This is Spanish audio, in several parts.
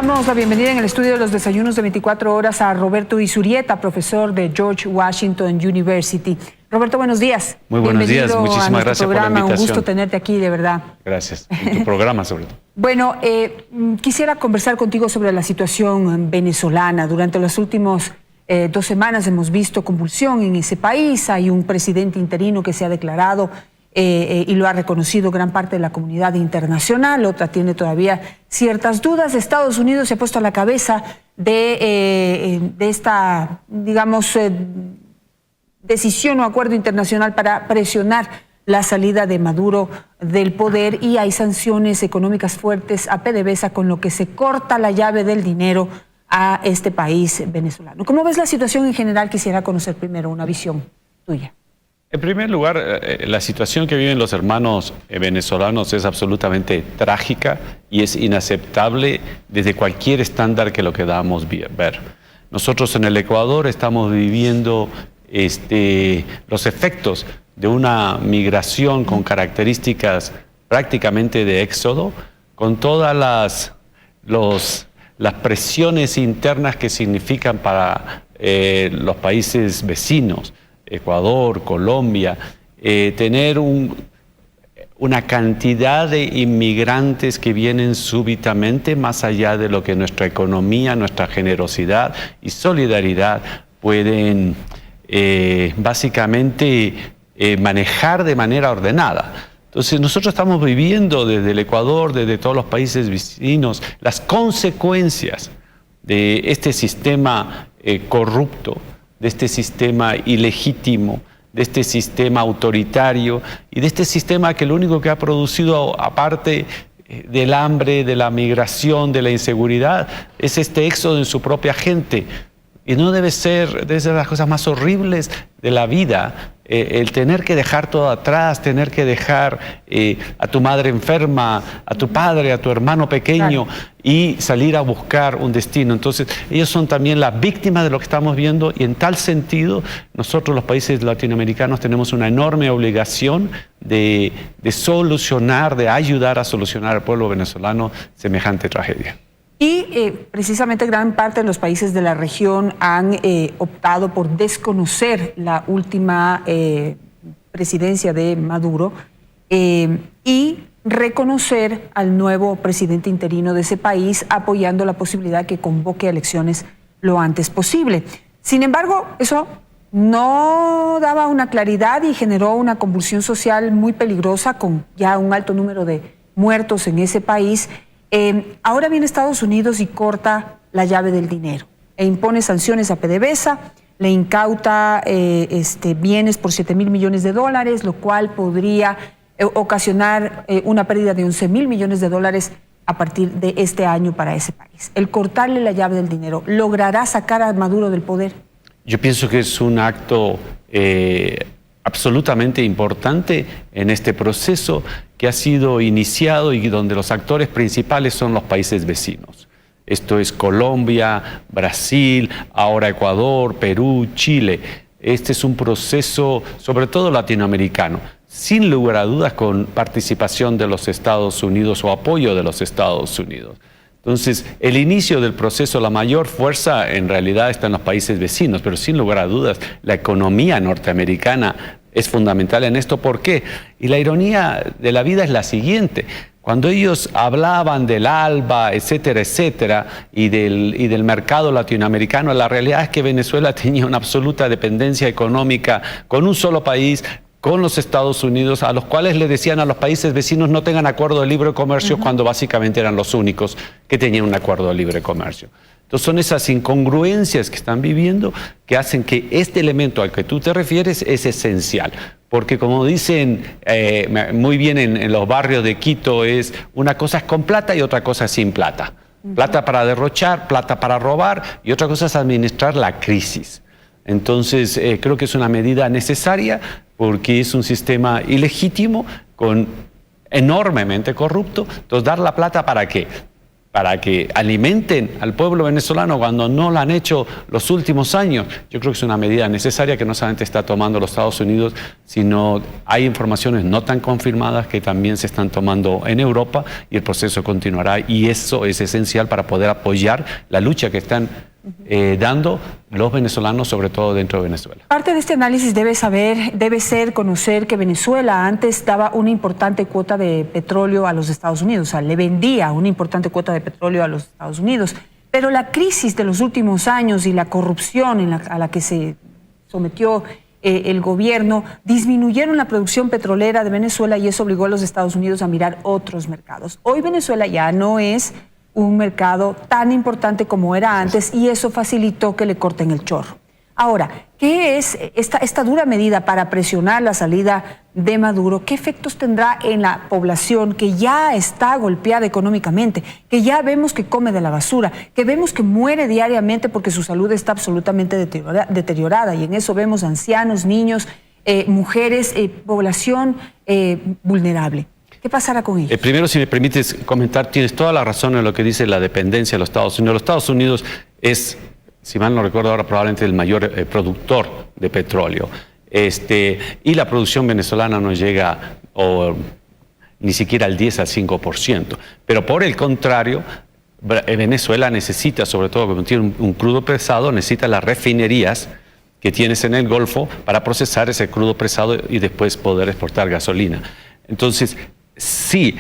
Damos la bienvenida en el estudio de los desayunos de 24 horas a Roberto Izurieta, profesor de George Washington University. Roberto, buenos días. Muy buenos días, muchísimas gracias por la invitación. Un gusto tenerte aquí, de verdad. Gracias, en tu programa sobre todo. Bueno, quisiera conversar contigo sobre la situación venezolana. Durante las últimas 2 semanas hemos visto convulsión en ese país. Hay un presidente interino que se ha declarado y lo ha reconocido gran parte de la comunidad internacional. Otra tiene todavía ciertas dudas. Estados Unidos se ha puesto a la cabeza de esta, digamos, decisión o acuerdo internacional para presionar la salida de Maduro del poder, y hay sanciones económicas fuertes a PDVSA, con lo que se corta la llave del dinero a este país venezolano. ¿Cómo ves la situación en general? Quisiera conocer primero una visión tuya. En primer lugar, la situación que viven los hermanos venezolanos es absolutamente trágica y es inaceptable desde cualquier estándar que lo queramos ver. Nosotros en el Ecuador estamos viviendo los efectos de una migración con características prácticamente de éxodo, con todas las presiones internas que significan para los países vecinos, Ecuador, Colombia, tener una cantidad de inmigrantes que vienen súbitamente más allá de lo que nuestra economía, nuestra generosidad y solidaridad pueden básicamente manejar de manera ordenada. Entonces nosotros estamos viviendo desde el Ecuador, desde todos los países vecinos, las consecuencias de este sistema corrupto, de este sistema ilegítimo, de este sistema autoritario y de este sistema que lo único que ha producido, aparte del hambre, de la migración, de la inseguridad, es este éxodo en su propia gente. Y no debe ser de las cosas más horribles de la vida, el tener que dejar todo atrás, tener que dejar a tu madre enferma, a tu padre, a tu hermano pequeño, claro, y salir a buscar un destino. Entonces, ellos son también las víctimas de lo que estamos viendo, y en tal sentido, nosotros los países latinoamericanos tenemos una enorme obligación de solucionar, de ayudar a solucionar al pueblo venezolano semejante tragedia. Y precisamente gran parte de los países de la región han optado por desconocer la última presidencia de Maduro y reconocer al nuevo presidente interino de ese país, apoyando la posibilidad que convoque elecciones lo antes posible. Sin embargo, eso no daba una claridad y generó una convulsión social muy peligrosa, con ya un alto número de muertos en ese país. Ahora viene Estados Unidos y corta la llave del dinero e impone sanciones a PDVSA, le incauta bienes por $7.000 millones, lo cual podría ocasionar una pérdida de $11.000 millones a partir de este año para ese país. El cortarle la llave del dinero, ¿logrará sacar a Maduro del poder? Yo pienso que es un acto absolutamente importante en este proceso que ha sido iniciado y donde los actores principales son los países vecinos. Esto es Colombia, Brasil, ahora Ecuador, Perú, Chile. Este es un proceso sobre todo latinoamericano, sin lugar a dudas con participación de los Estados Unidos o apoyo de los Estados Unidos. Entonces, el inicio del proceso, la mayor fuerza en realidad está en los países vecinos, pero sin lugar a dudas la economía norteamericana es fundamental en esto. ¿Por qué? Y la ironía de la vida es la siguiente: cuando ellos hablaban del ALBA, etcétera, etcétera, y del mercado latinoamericano, la realidad es que Venezuela tenía una absoluta dependencia económica con un solo país, con los Estados Unidos, a los cuales le decían a los países vecinos no tengan acuerdo de libre comercio, cuando básicamente eran los únicos que tenían un acuerdo de libre comercio. Entonces son esas incongruencias que están viviendo que hacen que este elemento al que tú te refieres es esencial. Porque como dicen muy bien en los barrios de Quito, una cosa es con plata y otra cosa es sin plata. Plata para derrochar, plata para robar, y otra cosa es administrar la crisis. Entonces creo que es una medida necesaria porque es un sistema ilegítimo, enormemente corrupto. Entonces, ¿dar la plata para qué? para que alimenten al pueblo venezolano cuando no lo han hecho los últimos años. Yo creo que es una medida necesaria que no solamente está tomando los Estados Unidos, sino hay informaciones no tan confirmadas que también se están tomando en Europa y el proceso continuará, y eso es esencial para poder apoyar la lucha que están dando los venezolanos, sobre todo dentro de Venezuela. Parte de este análisis debe ser conocer que Venezuela antes daba una importante cuota de petróleo a los Estados Unidos, o sea, le vendía una importante cuota de petróleo a los Estados Unidos, pero la crisis de los últimos años y la corrupción a la que se sometió el gobierno disminuyeron la producción petrolera de Venezuela, y eso obligó a los Estados Unidos a mirar otros mercados. Hoy Venezuela ya no es un mercado tan importante como era antes, y eso facilitó que le corten el chorro. Ahora, ¿qué es esta dura medida para presionar la salida de Maduro? ¿Qué efectos tendrá en la población que ya está golpeada económicamente, que ya vemos que come de la basura, que vemos que muere diariamente porque su salud está absolutamente deteriorada? Y en eso vemos ancianos, niños, mujeres, población vulnerable. ¿Qué pasará con ellos? Primero, si me permites comentar, tienes toda la razón en lo que dice la dependencia de los Estados Unidos. Los Estados Unidos es, si mal no recuerdo ahora, probablemente el mayor productor de petróleo. Y la producción venezolana no llega ni siquiera al 10 al 5%. Pero por el contrario, Venezuela necesita, sobre todo como tiene un crudo pesado, necesita las refinerías que tienes en el Golfo para procesar ese crudo pesado y después poder exportar gasolina. Entonces, sí,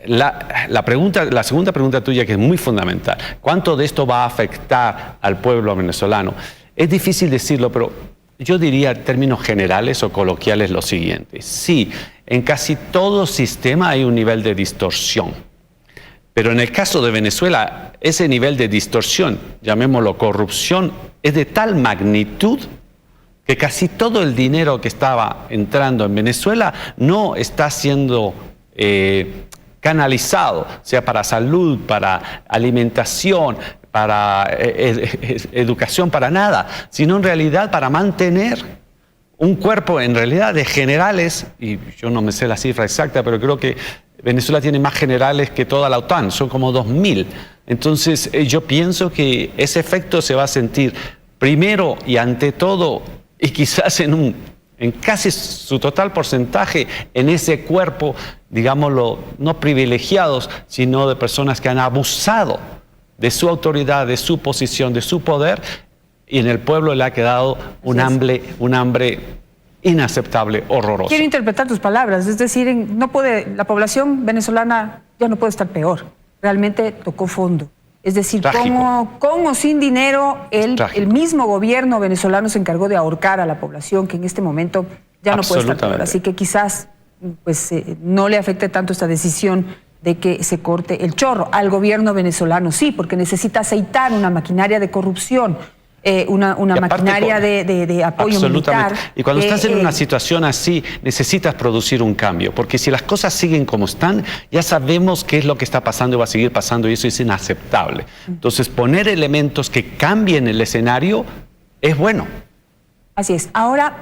la segunda pregunta tuya, que es muy fundamental, ¿cuánto de esto va a afectar al pueblo venezolano? Es difícil decirlo, pero yo diría en términos generales o coloquiales lo siguiente. Sí, en casi todo sistema hay un nivel de distorsión, pero en el caso de Venezuela, ese nivel de distorsión, llamémoslo corrupción, es de tal magnitud que casi todo el dinero que estaba entrando en Venezuela no está siendo canalizado, sea para salud, para alimentación, para educación, para nada, sino en realidad para mantener un cuerpo en realidad de generales, y yo no me sé la cifra exacta, pero creo que Venezuela tiene más generales que toda la OTAN, son como 2.000. Entonces yo pienso que ese efecto se va a sentir primero y ante todo, y quizás en casi su total porcentaje, en ese cuerpo, digámoslo, no privilegiados, sino de personas que han abusado de su autoridad, de su posición, de su poder, y en el pueblo le ha quedado un hambre inaceptable, horroroso. Quiero interpretar tus palabras, es decir, la población venezolana ya no puede estar peor, realmente tocó fondo. Es decir, con o sin dinero, el mismo gobierno venezolano se encargó de ahorcar a la población, que en este momento ya no puede estar peor. Así que quizás no le afecte tanto esta decisión de que se corte el chorro. Al gobierno venezolano sí, porque necesita aceitar una maquinaria de corrupción, una maquinaria de apoyo militar. Y cuando estás en una situación así, necesitas producir un cambio, porque si las cosas siguen como están, ya sabemos qué es lo que está pasando y va a seguir pasando, y eso es inaceptable. Entonces, poner elementos que cambien el escenario es bueno. Así es. Ahora,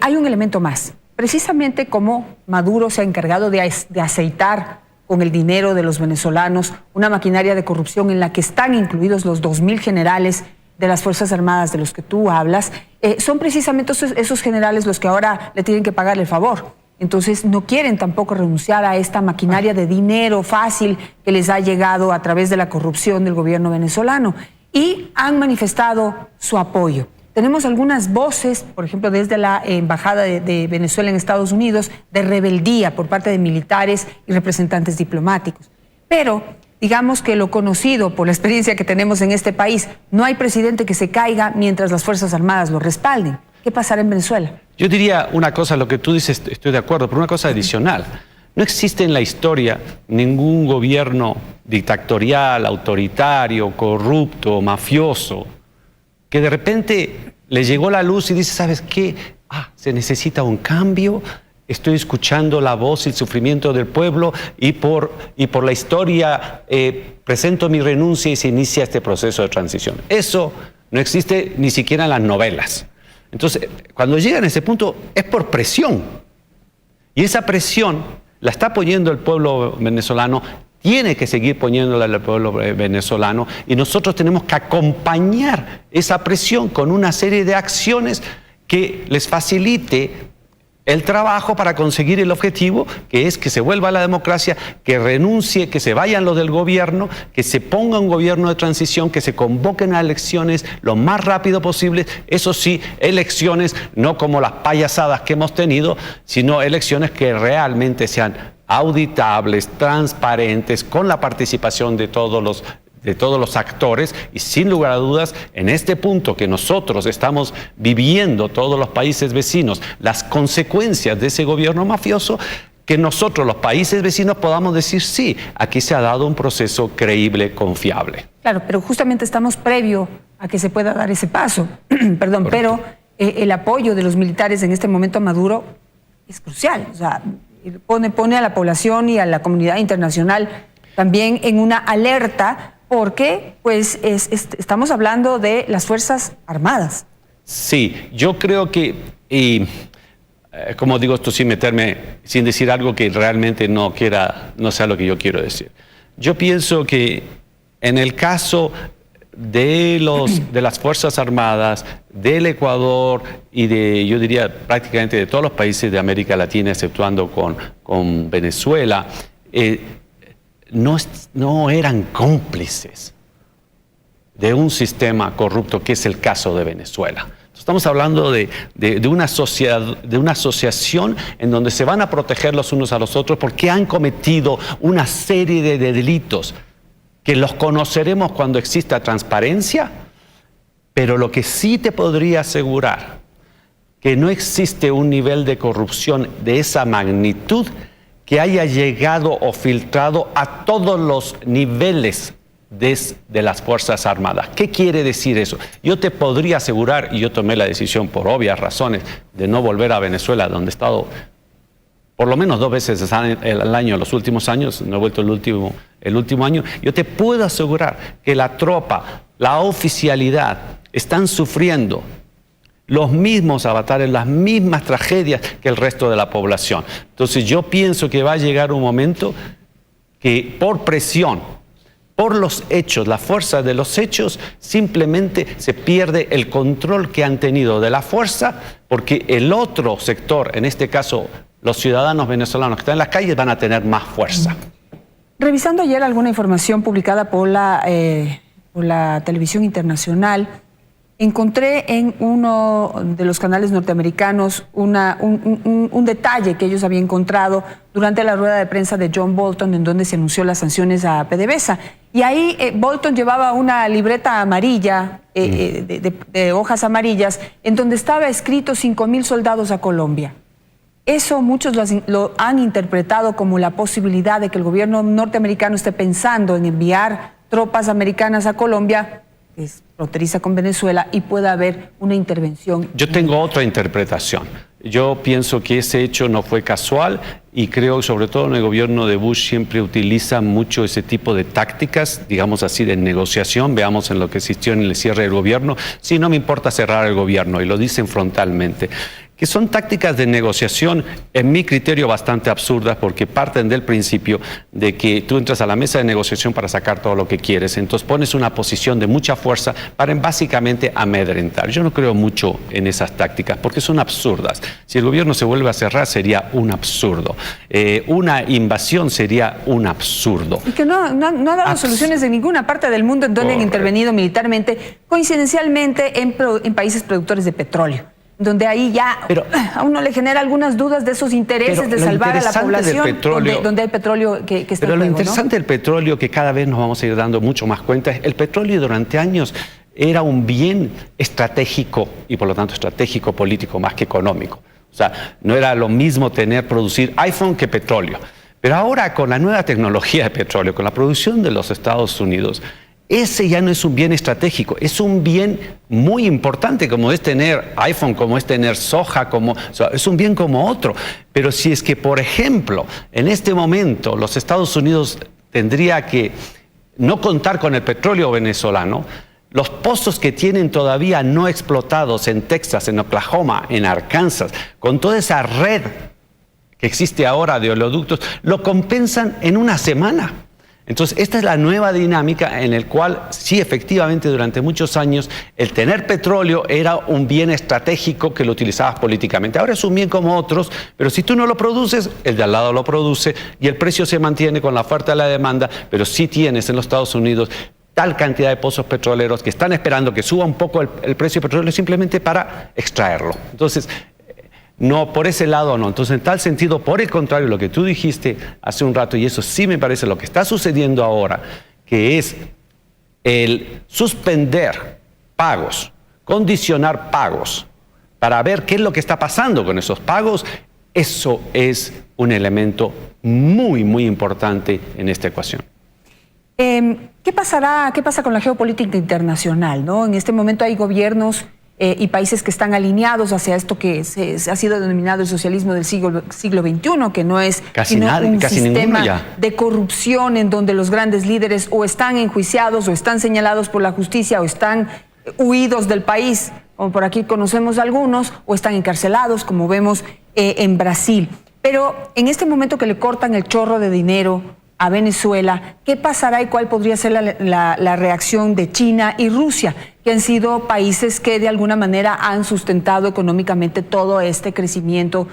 hay un elemento más. Precisamente como Maduro se ha encargado de aceitar con el dinero de los venezolanos una maquinaria de corrupción en la que están incluidos los 2.000 generales de las Fuerzas Armadas de los que tú hablas, son precisamente esos generales los que ahora le tienen que pagar el favor. Entonces no quieren tampoco renunciar a esta maquinaria de dinero fácil que les ha llegado a través de la corrupción del gobierno venezolano, y han manifestado su apoyo. Tenemos algunas voces, por ejemplo, desde la Embajada de Venezuela en Estados Unidos, de rebeldía por parte de militares y representantes diplomáticos. Pero digamos que lo conocido por la experiencia que tenemos en este país, no hay presidente que se caiga mientras las Fuerzas Armadas lo respalden. ¿Qué pasará en Venezuela? Yo diría una cosa, lo que tú dices, estoy de acuerdo, pero una cosa adicional. No existe en la historia ningún gobierno dictatorial, autoritario, corrupto, mafioso, que de repente le llegó la luz y dice, ¿sabes qué? Se necesita un cambio. Estoy escuchando la voz y el sufrimiento del pueblo, y por la historia presento mi renuncia y se inicia este proceso de transición. Eso no existe ni siquiera en las novelas. Entonces, cuando llegan a ese punto es por presión. Y esa presión la está poniendo el pueblo venezolano. tiene que seguir poniéndole al pueblo venezolano y nosotros tenemos que acompañar esa presión con una serie de acciones que les facilite el trabajo para conseguir el objetivo, que es que se vuelva a la democracia, que renuncie, que se vayan los del gobierno, que se ponga un gobierno de transición, que se convoquen a elecciones lo más rápido posible. Eso sí, elecciones no como las payasadas que hemos tenido, sino elecciones que realmente sean auditables, transparentes, con la participación de todos los actores y sin lugar a dudas, en este punto que nosotros estamos viviendo, todos los países vecinos, las consecuencias de ese gobierno mafioso, que nosotros, los países vecinos, podamos decir sí, aquí se ha dado un proceso creíble, confiable. Claro, pero justamente estamos previo a que se pueda dar ese paso, perdón, pero el apoyo de los militares en este momento a Maduro es crucial, o sea, pone a la población y a la comunidad internacional también en una alerta, porque pues estamos hablando de las Fuerzas Armadas. Sí, yo creo que, como digo esto sin meterme, sin decir algo que realmente no sea lo que yo quiero decir. Yo pienso que en el caso de las Fuerzas Armadas, del Ecuador y yo diría prácticamente de todos los países de América Latina, exceptuando con Venezuela, no eran cómplices de un sistema corrupto, que es el caso de Venezuela. Estamos hablando de una sociedad, de una asociación en donde se van a proteger los unos a los otros porque han cometido una serie de delitos que los conoceremos cuando exista transparencia, pero lo que sí te podría asegurar que no existe un nivel de corrupción de esa magnitud que haya llegado o filtrado a todos los niveles de las Fuerzas Armadas. ¿Qué quiere decir eso? Yo te podría asegurar, y yo tomé la decisión por obvias razones de no volver a Venezuela, donde he estado por lo menos 2 veces al año en los últimos años, no he vuelto el último año. Yo te puedo asegurar que la tropa, la oficialidad, están sufriendo los mismos avatares, las mismas tragedias que el resto de la población. Entonces yo pienso que va a llegar un momento que por presión, por los hechos, la fuerza de los hechos, simplemente se pierde el control que han tenido de la fuerza, porque el otro sector, en este caso los ciudadanos venezolanos que están en las calles, van a tener más fuerza. Revisando ayer alguna información publicada por la televisión internacional, encontré en uno de los canales norteamericanos un detalle que ellos habían encontrado durante la rueda de prensa de John Bolton, en donde se anunció las sanciones a PDVSA. Y ahí Bolton llevaba una libreta amarilla, de hojas amarillas, en donde estaba escrito 5,000 soldados a Colombia. Eso muchos lo han interpretado como la posibilidad de que el gobierno norteamericano esté pensando en enviar tropas americanas a Colombia, que es fronteriza con Venezuela, y pueda haber una intervención. Yo tengo otra interpretación. Yo pienso que ese hecho no fue casual y creo, sobre todo en el gobierno de Bush, siempre utiliza mucho ese tipo de tácticas, digamos así, de negociación. Veamos en lo que existió en el cierre del gobierno. Sí, no me importa cerrar el gobierno, y lo dicen frontalmente, que son tácticas de negociación, en mi criterio, bastante absurdas, porque parten del principio de que tú entras a la mesa de negociación para sacar todo lo que quieres, entonces pones una posición de mucha fuerza para básicamente amedrentar. Yo no creo mucho en esas tácticas, porque son absurdas. Si el gobierno se vuelve a cerrar, sería un absurdo. Una invasión sería un absurdo. Y que no ha dado soluciones en ninguna parte del mundo en donde han intervenido militarmente, coincidencialmente en países productores de petróleo, donde ahí ya a uno le genera algunas dudas de esos intereses de salvar a la población, donde hay petróleo que está en juego. Pero lo interesante del petróleo, que cada vez nos vamos a ir dando mucho más cuenta, es el petróleo durante años era un bien estratégico y por lo tanto estratégico político más que económico. O sea, no era lo mismo producir iPhone que petróleo. Pero ahora con la nueva tecnología de petróleo, con la producción de los Estados Unidos, ese ya no es un bien estratégico, es un bien muy importante, como es tener iPhone, como es tener soja, es un bien como otro. Pero si es que, por ejemplo, en este momento los Estados Unidos tendría que no contar con el petróleo venezolano, los pozos que tienen todavía no explotados en Texas, en Oklahoma, en Arkansas, con toda esa red que existe ahora de oleoductos, lo compensan en una semana. Entonces, esta es la nueva dinámica en la cual, sí, efectivamente, durante muchos años, el tener petróleo era un bien estratégico que lo utilizabas políticamente. Ahora es un bien como otros, pero si tú no lo produces, el de al lado lo produce y el precio se mantiene con la oferta y la demanda, pero sí tienes en los Estados Unidos tal cantidad de pozos petroleros que están esperando que suba un poco el precio del petróleo simplemente para extraerlo. Entonces, no, por ese lado no. Entonces, en tal sentido, por el contrario, lo que tú dijiste hace un rato, y eso sí me parece lo que está sucediendo ahora, que es el suspender pagos, condicionar pagos, para ver qué es lo que está pasando con esos pagos, eso es un elemento muy, muy importante en esta ecuación. ¿Qué pasa con la geopolítica internacional, ¿no? En este momento hay gobiernos y países que están alineados hacia esto que ha sido denominado el socialismo del siglo XXI, que no es un sistema de corrupción en donde los grandes líderes o están enjuiciados o están señalados por la justicia o están huidos del país, como por aquí conocemos algunos, o están encarcelados, como vemos en Brasil. Pero en este momento que le cortan el chorro de dinero a Venezuela, ¿qué pasará y cuál podría ser la reacción de China y Rusia, que han sido países que de alguna manera han sustentado económicamente todo este crecimiento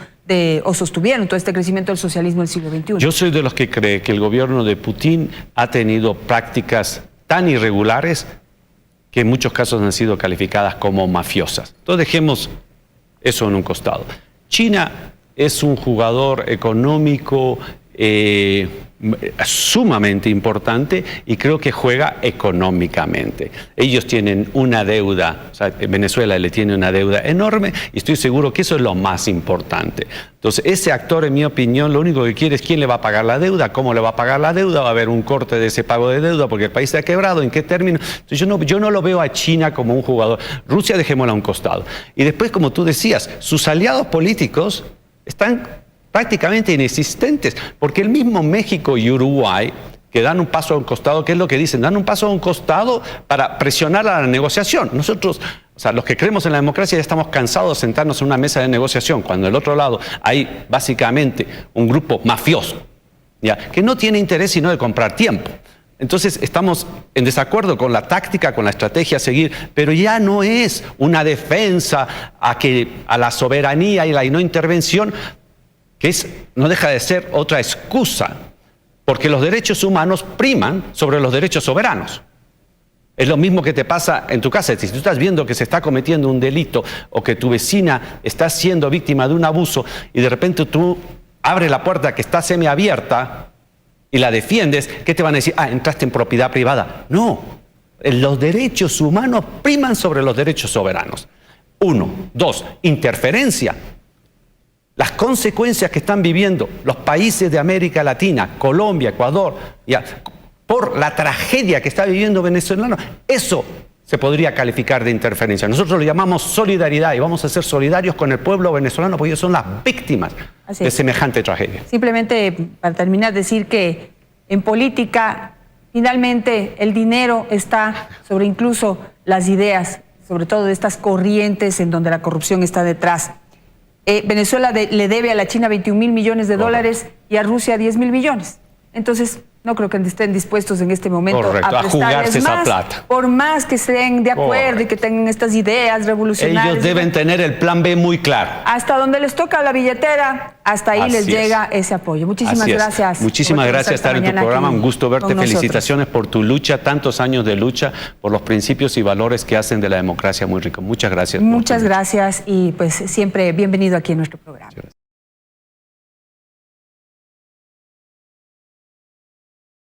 o sostuvieron todo este crecimiento del socialismo del siglo XXI? Yo soy de los que cree que el gobierno de Putin ha tenido prácticas tan irregulares que en muchos casos han sido calificadas como mafiosas. Entonces dejemos eso en un costado. China es un jugador económico sumamente importante y creo que juega económicamente. Ellos tienen una deuda, o sea, Venezuela le tiene una deuda enorme y estoy seguro que eso es lo más importante. Entonces, ese actor, en mi opinión, lo único que quiere es quién le va a pagar la deuda, cómo le va a pagar la deuda, va a haber un corte de ese pago de deuda porque el país se ha quebrado, en qué término. Entonces, yo no lo veo a China como un jugador. Rusia, dejémosla a un costado. Y después, como tú decías, sus aliados políticos están prácticamente inexistentes, porque el mismo México y Uruguay, que dan un paso a un costado, ¿qué es lo que dicen? Dan un paso a un costado para presionar a la negociación. Nosotros, o sea, los que creemos en la democracia ya estamos cansados de sentarnos en una mesa de negociación, cuando del otro lado hay básicamente un grupo mafioso, ¿ya?, que no tiene interés sino de comprar tiempo. Entonces estamos en desacuerdo con la táctica, con la estrategia a seguir, pero ya no es una defensa a la soberanía y la no intervención, que no deja de ser otra excusa, porque los derechos humanos priman sobre los derechos soberanos. Es lo mismo que te pasa en tu casa. Si tú estás viendo que se está cometiendo un delito o que tu vecina está siendo víctima de un abuso y de repente tú abres la puerta que está semiabierta y la defiendes, ¿qué te van a decir? Ah, entraste en propiedad privada. No, los derechos humanos priman sobre los derechos soberanos. 1. 2. Interferencia. Las consecuencias que están viviendo los países de América Latina, Colombia, Ecuador, ya, por la tragedia que está viviendo venezolano, eso se podría calificar de interferencia. Nosotros lo llamamos solidaridad y vamos a ser solidarios con el pueblo venezolano porque ellos son las víctimas de semejante tragedia. Simplemente para terminar, decir que en política finalmente el dinero está sobre incluso las ideas, sobre todo de estas corrientes en donde la corrupción está detrás. Venezuela le debe a la China 21.000 millones de dólares y a Rusia 10.000 millones. Entonces, no creo que estén dispuestos en este momento a jugarse esa plata. Por más que estén de acuerdo y que tengan estas ideas revolucionarias. Ellos deben tener el plan B muy claro. Hasta donde les toca la billetera, hasta ahí les llega ese apoyo. Muchísimas gracias. Muchísimas gracias por estar en tu programa. Un gusto verte. Felicitaciones por tu lucha, tantos años de lucha por los principios y valores que hacen de la democracia muy rico. Muchas gracias. Muchas gracias y pues siempre bienvenido aquí en nuestro programa.